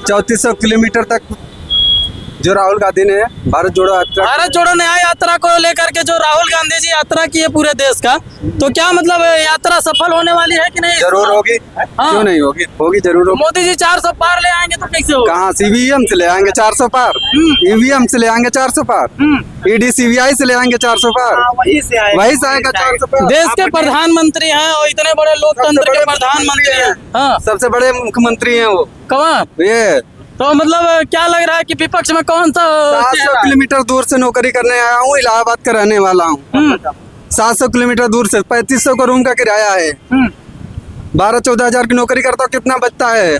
3400 kilometre तक जो राहुल गांधी ने भारत जोड़ो न्याय यात्रा को लेकर के जो राहुल गांधी जी यात्रा की है पूरे देश का, तो क्या मतलब यात्रा सफल होने वाली है कि नहीं? जरूर होगी। क्यों नहीं होगी? होगी जरूर होगी। मोदी जी 400 पार ले आएंगे तो कैसे होगा? कहाँ? CVM से ले आएंगे 400 पार, EVM से ले आएंगे 400 पार, ED CVI से ले आएंगे 400 पार, वही से आएगा 400 पार। देश के प्रधानमंत्री हैं और इतने बड़े लोकतंत्र के प्रधानमंत्री हैं। हाँ, सबसे बड़े मुख्यमंत्री हैं वो। कौन? ये तो मतलब क्या लग रहा है कि विपक्ष में कौन सा? 700 किलोमीटर दूर से नौकरी करने आया हूँ, इलाहाबाद का रहने वाला हूँ। 700 किलोमीटर दूर से 3500 का रूम का किराया है। 12-14 हजार की नौकरी करता हूँ, कितना बचता है?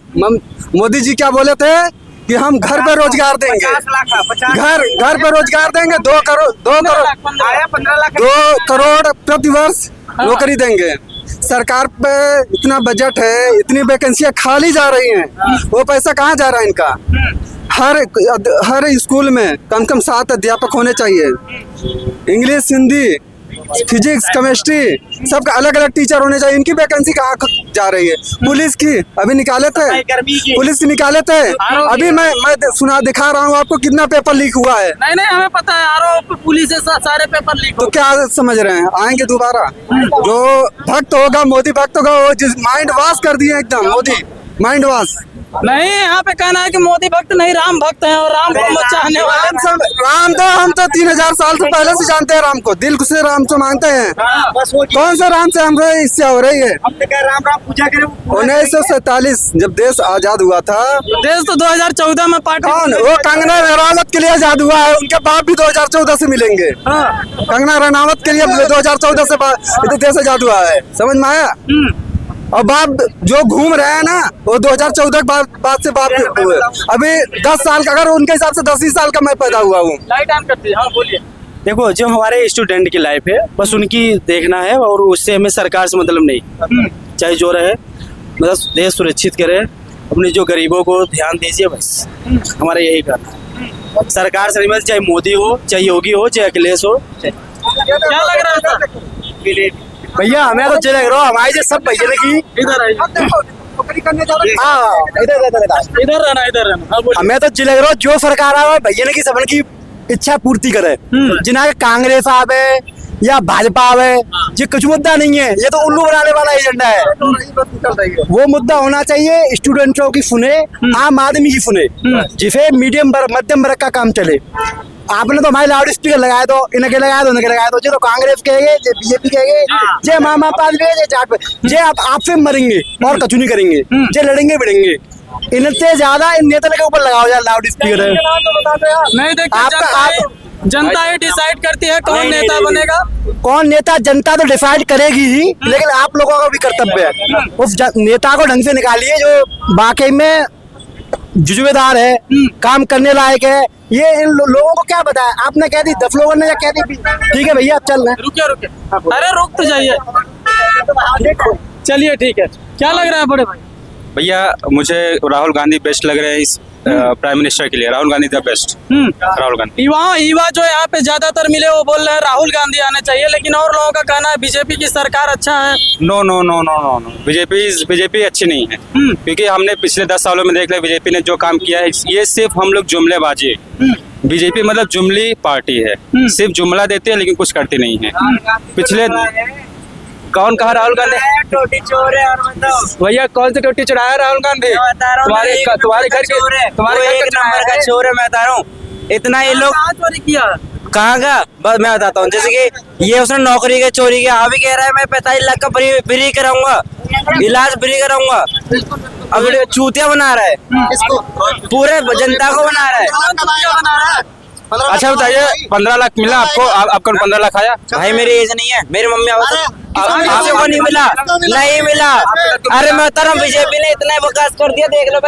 मोदी जी क्या बोले थे कि हम घर पे रोजगार देंगे, घर पे रोजगार देंगे, 2 करोड़ प्रति वर्ष नौकरी देंगे। सरकार पे इतना बजट है, इतनी वैकेंसियां खाली जा रही हैं, वो पैसा कहाँ जा रहा है इनका? हर स्कूल में कम से कम 7 अध्यापक होने चाहिए। इंग्लिश, हिंदी, फिजिक्स, केमिस्ट्री सबका अलग अलग टीचर होने चाहिए। इनकी वैकेंसी कहाँ जा रही है? पुलिस की अभी निकाले थे, पुलिस की निकाले थे। अभी मैं दिखा रहा हूँ आपको कितना पेपर लीक हुआ है। नहीं हमें पता है, आरोप पुलिस से सारे पेपर लीक। तो क्या समझ रहे हैं? आएंगे दोबारा। जो भक्त होगा, मोदी भक्त होगा, वो जिस माइंड वॉश कर दिए एकदम, मोदी माइंड वॉश। नहीं, यहाँ पे कहना है कि मोदी भक्त नहीं राम भक्त हैं और राम को चाहने वाले। राम तो हम तो 3000 साल से पहले से जानते हैं राम को, दिल से राम से मानते हैं। कौन सा राम से हम इससे हो रही है? राम पूजा करें। 1947 जब देश आजाद हुआ था, देश तो 2014 में पार्टी। कौन? वो कंगना रनावत के लिए आजाद हुआ है, उनके बाप भी 2014 से मिलेंगे। कंगना रनावत के लिए 2014 से देश आजाद हुआ है, समझ में आया? और बाप जो घूम रहे हैं ना, वो 2014 के बाद से बाप हुए। अभी 10 साल का, अगर उनके हिसाब से 10 ही साल का मैं पैदा हुआ हूँ। हाँ, बोलिए। देखो, जो हमारे स्टूडेंट की लाइफ है बस उनकी देखना है, और उससे हमें सरकार से मतलब नहीं। चाहे जो रहे, मतलब देश सुरक्षित करे, अपने जो गरीबों को ध्यान दीजिए, बस हमारा यही करना है। सरकार से नहीं, चाहे मोदी हो, चाहे योगी हो, चाहे अखिलेश हो। क्या लग रहा था भैया? हमें तो लग रहा हमारे जो सब भैया की इधर रहना। हमें तो लग रहा जो सरकार है भैया ने की सबन की इच्छा पूर्ति करे। जिन्हें कांग्रेस आवे या भाजपा आवे, ये कुछ मुद्दा नहीं है, ये तो उल्लू बनाने वाला एजेंडा है। वो मुद्दा होना चाहिए स्टूडेंटों की सुने, आम आदमी की सुने, जिसे मध्यम वर्ग का काम चले। आपने तो हमारे लाउड स्पीकर लगाए, तो इनके लगाए, तो इनके लगाए, तो जो तो कांग्रेस कहेंगे, जो बीजेपी कहेंगे, जे मामा पाल जे आपसे मरेंगे और कछु नहीं करेंगे, जे लड़ेंगे भिड़ेंगे। इनसे ज्यादा इन नेता के ऊपर लगाओ यार लाउड स्पीकर। नहीं, देखिए जनता ही डिसाइड करती है कौन नेता बनेगा। कौन नेता? जनता तो डिसाइड करेगी ही, लेकिन आप लोगों का भी कर्तव्य है उस नेता को ढंग से निकालिए जो वाकई में जुज्बेदार है, काम करने लायक है। ये इन लोगों को क्या बताया? आपने कह दी, 10 लोगों ने क्या कह दी? ठीक है भैया, अब चल रहे। रुकिए, अरे रुक तो जाइए। चलिए ठीक है। क्या लग रहा है बड़े भाई? भैया मुझे राहुल गांधी बेस्ट लग रहे हैं इस प्राइम मिनिस्टर के लिए। Rahul Gandhi the best. राहुल गांधी। युवा जो यहाँ पे ज्यादातर मिले वो बोल रहे हैं राहुल गांधी आने चाहिए, लेकिन और लोगों का कहना है बीजेपी की सरकार अच्छा है। No no no no no no, BJP अच्छी नहीं है। क्योंकि हमने पिछले 10 सालों में देख लिया बीजेपी ने जो काम किया है, ये सिर्फ हम लोग जुमलेबाजी है। बीजेपी मतलब जुमली पार्टी है, सिर्फ जुमला देती है लेकिन कुछ करती नहीं है। पिछले कौन कहा राहुल गांधी टोटी चोर है? और बताओ भैया, कौन सी टोटी चढ़ाया राहुल गांधी? तुम्हारे घर के तुम्हारे एक नंबर का चोर है, मैं बता रहा हूँ। इतना ये लोग चोरी किया कहाँ का? बस मैं बताता हूँ। जैसे कि ये उसने नौकरी के चोरी किया, अभी कह रहा है मैं 45 लाख का फ्री कराऊंगा, इलाज फ्री कराऊंगा। अब चूतिया बना रहा है, पूरे जनता को बना रहा है। अच्छा बताइए, 15 लाख मिला आपको? आपको 15 लाख आया? भाई मेरी एज नहीं है, मेरी मम्मी आपको नहीं मिला, नहीं मिला। अरे मैं बता रहा हूँ, बीजेपी ने इतना विकास कर दिया, देख लो।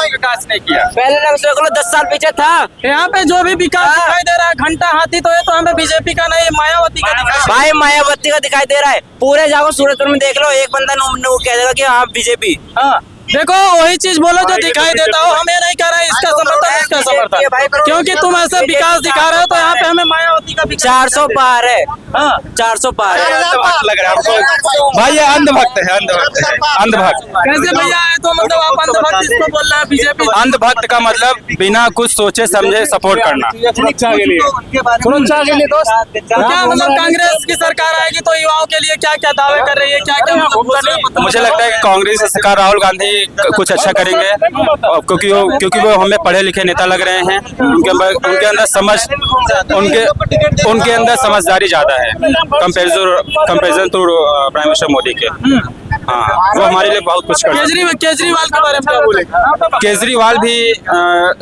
विकास नहीं किया, पहले देख लो 10 साल पीछे था। यहाँ पे जो भी विकास दिखाई दे रहा है, घंटा हाथी तो है, तो हमें बीजेपी का नहीं मायावती का दिखाई। भाई मायावती का दिखाई दे रहा है। पूरे जाओ सूरजपुर में देख लो, एक बंदा कह देगा कि हाँ बीजेपी। हाँ देखो, वही चीज बोलो जो दिखाई देता हो। हम ये नहीं कह रहे इसका समर्थन, इसका समर्थन। था, क्योंकि तुम ऐसे विकास दिखा रहे हो तो यहाँ पे हमें मायावती का विकास 400 पार है, हाँ 400 पार है। अंधभक्त लग रहा है हमको भाई, ये अंधभक्त है, अंधभक्त। कैसे भैया है तो मतलब आप अंधभक्त इसको बोल रहे हैं बीजेपी? अंधभक्त का मतलब बिना कुछ सोचे समझे सपोर्ट करना। सुरक्षा के लिए दोस्त। तो क्या मतलब कांग्रेस की सरकार आएगी तो युवाओं के लिए क्या क्या दावे कर रही है, क्या क्या मतलब मुझे लगता है कि कांग्रेस सरकार राहुल गांधी कुछ अच्छा करेंगे, और क्योंकि वो हमें पढ़े लिखे नेता लग रहे हैं। उनके अंदर समझ, उनके अंदर समझदारी ज्यादा है comparison to prime minister Modi के। हाँ, वो हमारे लिए बहुत कुछ करते हैं। केजरीवाल के बारे में क्या बोलेगा? केजरीवाल भी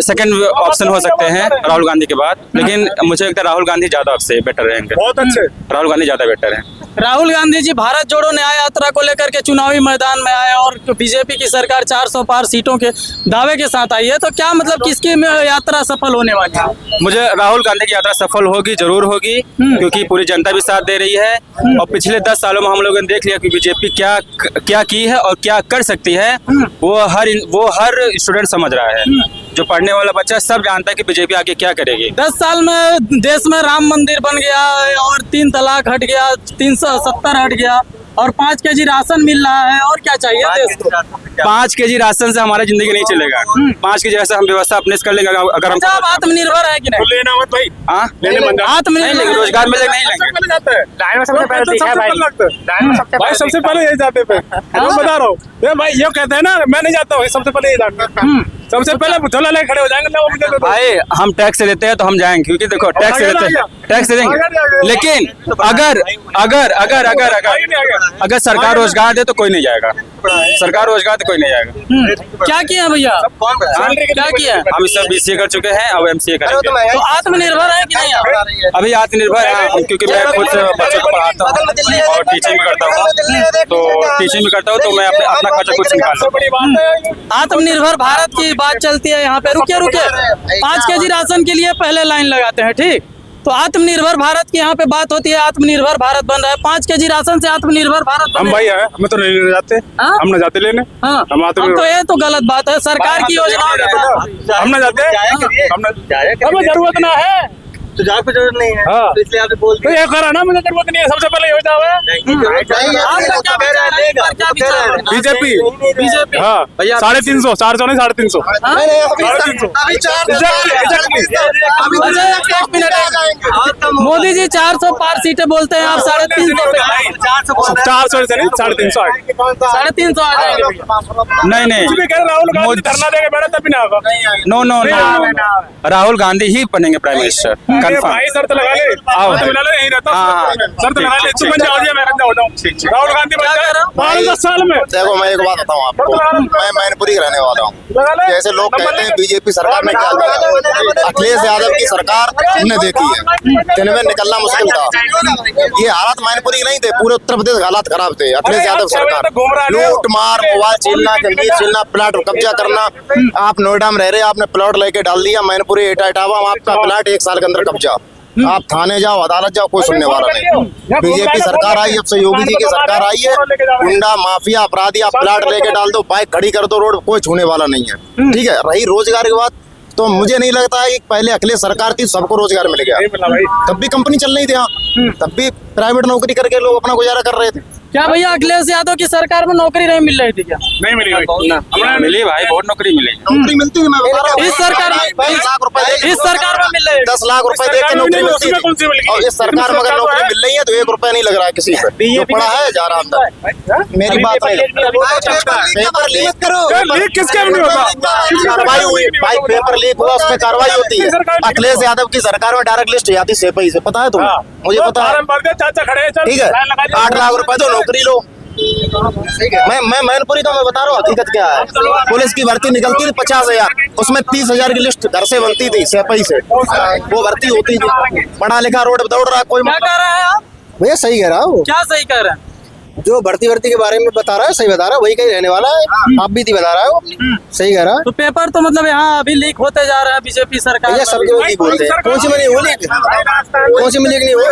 सेकंड ऑप्शन हो सकते हैं राहुल गांधी के बाद, लेकिन मुझे लगता है राहुल गांधी ज्यादा आपसे बेटर रहेंगे। बहुत अच्छे। राहुल गांधी ज्यादा बेटर है। राहुल गांधी जी भारत जोड़ो न्याय यात्रा को लेकर के चुनावी मैदान में आए और बीजेपी की सरकार 400 पार सीटों के दावे के साथ आई है, तो क्या मतलब किसकी यात्रा सफल होने वाली है? मुझे राहुल गांधी की यात्रा सफल होगी, जरूर होगी, क्योंकि पूरी जनता भी साथ दे रही है। और पिछले 10 सालों में हम लोगों ने देख लिया कि बीजेपी क्या की है और क्या कर सकती है। वो हर स्टूडेंट समझ रहा है, जो पढ़ने वाला बच्चा सब जानता है कि बीजेपी आगे क्या करेगी। 10 साल में देश में राम मंदिर बन गया और 3 तलाक हट गया, 370 हट गया और 5 केजी राशन मिल रहा है, और क्या चाहिए देश को? 5 केजी राशन से हमारा जिंदगी नहीं चलेगा। 5 केजी राशन हम व्यवस्था अपने से कर लेंगे अगर हम। आप आत्मनिर्भर है कि नहीं? लेना मत भाई। हाँ, आत्मनिर्भर रोजगार मिलेगा नहीं लेंगे। लाइन में सबसे पहले दिखा भाई, सबसे पहले यही जाते पे मैं बता रहा हूँ भाई, ये कहते हैं ना मैं नहीं जाता हूँ, सबसे पहले यही जाते सबसे पहले झोला लेके खड़े हो जाएंगे। भाई हम टैक्स देते हैं तो हम जाएंगे, क्योंकि देखो टैक्स देते हैं, टैक्स दे देंगे। लेकिन अगर सरकार रोजगार दे तो कोई नहीं जाएगा। सरकार रोजगार दे कोई नहीं जाएगा। क्या किया भैया? क्या किया? हम इस सब BCA कर चुके हैं, अब MCA करेंगे। तो आत्मनिर्भर है कि नहीं आप? अभी आत्मनिर्भर है, क्योंकि मैं खुद बच्चों को पढ़ाता हूँ और टीचिंग भी करता हूँ, तो मैं अपना खर्चा खुद से निकालता हूँ। आत्मनिर्भर भारत की बात चलती है यहाँ पे। रुके 5 केजी राशन के लिए पहले लाइन लगाते हैं, ठीक? तो आत्मनिर्भर भारत की यहाँ पे बात होती है, आत्मनिर्भर भारत बन रहा है। 5 केजी राशन से आत्मनिर्भर भारत हम भाई है, हमें तो नहीं जाते, हम न जाते लेने। हाँ, तो ये तो गलत बात है। सरकार की योजना हम न जाते, हमें जरूरत ना है, तो जाए को जरूरत नहीं है। हाँ। तो इसलिए आप बोल तो ये करा ना, मुझे जरूरत नहीं है, सबसे पहले योजना है बीजेपी। हाँ 350, 400 नहीं 350। मोदी जी 400 पार सीटें बोलते हैं, आप 350 पे 400 से नहीं 350 350 आ जाएंगे। नहीं राहुल गांधी धरना देके बैठा तब भी ना होगा। नो, राहुल गांधी ही बनेंगे प्राइम मिनिस्टर, कंफर्म। भाई शर्त लगा ले, यही रहता शर्त लगा ले, तू बन जाओ, मैं बन जाऊँ। राहुल गांधी बन जाए 10 साल में। देखो मैं एक बात बताऊँ आपको, मैं मैनपुरी का रहने वाला हूँ। जैसे लोग कहते हैं बीजेपी सरकार ने क्या किया, अखिलेश यादव की सरकार हमने देखी है, जिनमें निकलना मुश्किल था। ये हालात मैनपुरी नहीं थे, पूरे उत्तर प्रदेश हालात खराब थे। अखिलेश यादव सरकार लूट मार, मोबाइल छीनना, जंजीर छीनना, प्लाट कब्जा करना। आप नोएडा में रह रहे, आपने प्लॉट लेके डाल दिया मैनपुरी इटावा, आपका प्लाट 1 साल के अंदर कब्जा। आप थाने जाओ, अदालत जाओ, कोई सुनने वाला नहीं। बीजेपी सरकार आई, अब से योगी जी की सरकार आई है। गुंडा माफिया अपराधी, आप प्लाट लेके डाल दो, बाइक खड़ी कर दो रोड, कोई छूने वाला नहीं है। ठीक है, रही रोजगार की बात, तो मुझे नहीं लगता है कि पहले अखिलेश सरकार थी सबको रोजगार मिल गया, तब भी कंपनी चल नहीं थी यहाँ, तब भी प्राइवेट नौकरी करके लोग अपना गुजारा कर रहे थे। क्या भैया अखिलेश यादव की सरकार में नौकरी नहीं मिल रही थी क्या? नहीं मिली भाई, मिली भाई, बहुत नौकरी मिली। नौकरी मिलती है, मैं बता रहा हूँ। इस सरकार में 10 लाख रुपए, इस सरकार में मिल रही है। 10 लाख रुपए देकर नौकरी मिलती है, और इस सरकार में अगर नौकरी मिल रही है तो 1 रुपया नहीं लग रहा है किसी पे, जो पड़ा है जा रहा अंदर। मेरी बात है, पेपर लीक करो, लीक किसके में नहीं होता? कार्रवाई हुई भाई, पेपर लीक हुआ, उस पर कार्रवाई होती है। अखिलेश यादव की सरकार में डायरेक्ट लिस्ट आती सेपई से, पता है तुम्हें? मुझे पता है। चाचा खड़े, ठीक है, 8 लाख रुपए दो, नौकरी लो। मैं मैनपुरी का मैं बता रहा हूँ हकीकत क्या है। पुलिस की भर्ती निकलती थी 50,000, उसमें 30,000 की लिस्ट घर से बनती थी सेपई से, वो भर्ती होती थी। पढ़ा लिखा रोड पे दौड़ रहा है कोई। क्या कह रहा है आप? भैया सही कह रहा हूँ, क्या सही कह रहे हैं? जो भर्ती के बारे में बता रहा है सही बता रहा है, वही कहीं रहने वाला है। आप भी बता रहा है वो सही कह रहा है। तो पेपर तो मतलब यहाँ अभी लीक होते जा रहा है बीजेपी सरकार। भैया सब लोग लीक होते हैं, कौन सी में नहीं हो लीक, कौन सी में लीक नहीं हुए?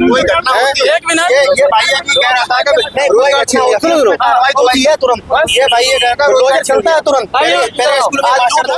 कोई घटना होती है। 1 मिनट, ये भाई की कह रहा था कि रोजगार छीन लिया, सुनो ये तुरंत, ये भाई ये कहता है रोजगार चलता है तुरंत।